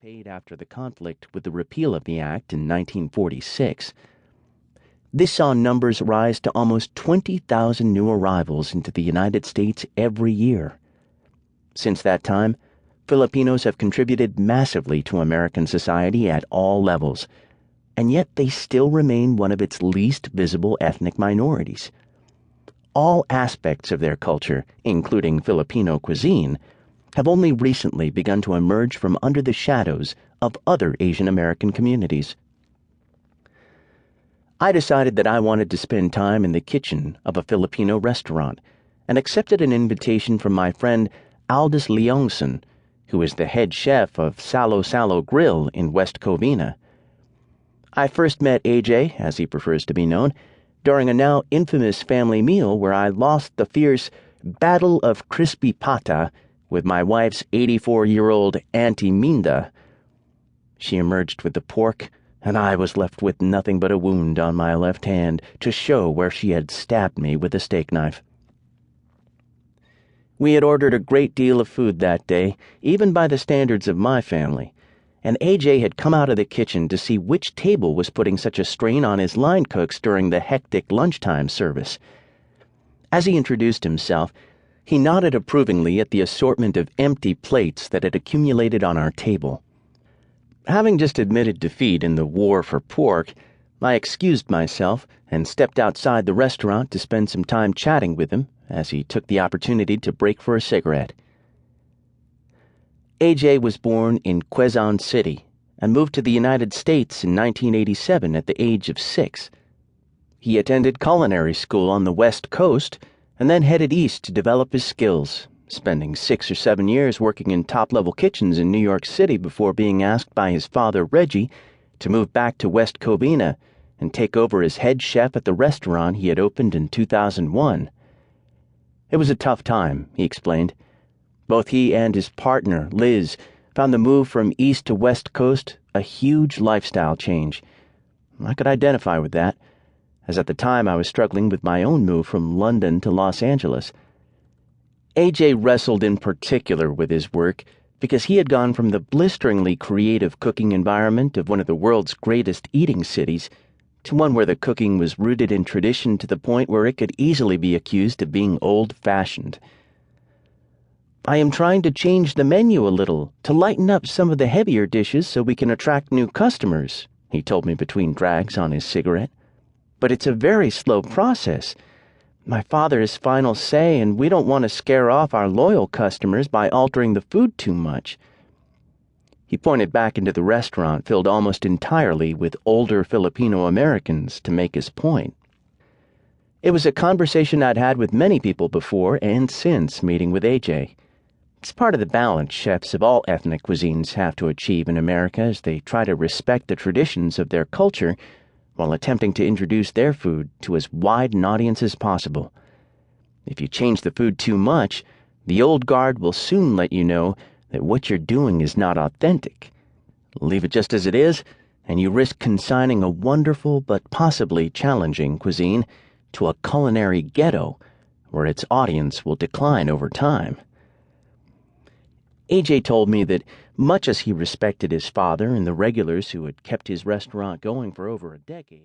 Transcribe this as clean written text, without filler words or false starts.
paid after the conflict with the repeal of the act in 1946. This saw numbers rise to almost 20,000 new arrivals into the United States every year. Since that time, Filipinos have contributed massively to American society at all levels, and yet they still remain one of its least visible ethnic minorities. All aspects of their culture, including Filipino cuisine, have only recently begun to emerge from under the shadows of other Asian American communities. I decided that I wanted to spend time in the kitchen of a Filipino restaurant and accepted an invitation from my friend Aldous Leongson, who is the head chef of Salo Salo Grill in West Covina. I first met AJ, as he prefers to be known, during a now infamous family meal where I lost the fierce Battle of Crispy Pata with my wife's 84-year-old Auntie Minda. She emerged with the pork, and I was left with nothing but a wound on my left hand to show where she had stabbed me with a steak knife. We had ordered a great deal of food that day, even by the standards of my family, and AJ had come out of the kitchen to see which table was putting such a strain on his line cooks during the hectic lunchtime service. As he introduced himself, he nodded approvingly at the assortment of empty plates that had accumulated on our table. Having just admitted defeat in the war for pork, I excused myself and stepped outside the restaurant to spend some time chatting with him as he took the opportunity to break for a cigarette. AJ was born in Quezon City and moved to the United States in 1987 at the age of 6. He attended culinary school on the West Coast and then headed east to develop his skills, spending 6 or 7 years working in top-level kitchens in New York City before being asked by his father, Reggie, to move back to West Covina and take over as head chef at the restaurant he had opened in 2001. It was a tough time, he explained. Both he and his partner, Liz, found the move from East to West Coast a huge lifestyle change. I could identify with that, as at the time I was struggling with my own move from London to Los Angeles. AJ wrestled in particular with his work because he had gone from the blisteringly creative cooking environment of one of the world's greatest eating cities to one where the cooking was rooted in tradition to the point where it could easily be accused of being old-fashioned. "I am trying to change the menu a little to lighten up some of the heavier dishes so we can attract new customers," he told me between drags on his cigarette. "But it's a very slow process. My father is final say, and we don't want to scare off our loyal customers by altering the food too much." He pointed back into the restaurant filled almost entirely with older Filipino Americans to make his point. It was a conversation I'd had with many people before and since meeting with AJ. It's part of the balance chefs of all ethnic cuisines have to achieve in America as they try to respect the traditions of their culture while attempting to introduce their food to as wide an audience as possible. If you change the food too much, the old guard will soon let you know that what you're doing is not authentic. Leave it just as it is, and you risk consigning a wonderful but possibly challenging cuisine to a culinary ghetto where its audience will decline over time. AJ told me that much as he respected his father and the regulars who had kept his restaurant going for over a decade,